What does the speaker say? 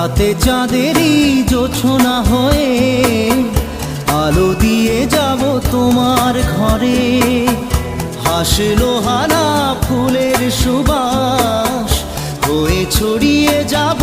রাতে চাঁদেরই জোছনা হয়ে আলো দিয়ে যাব তোমার ঘরে। হাসলো হানা ফুলের সুবাস হয়ে ছড়িয়ে যাব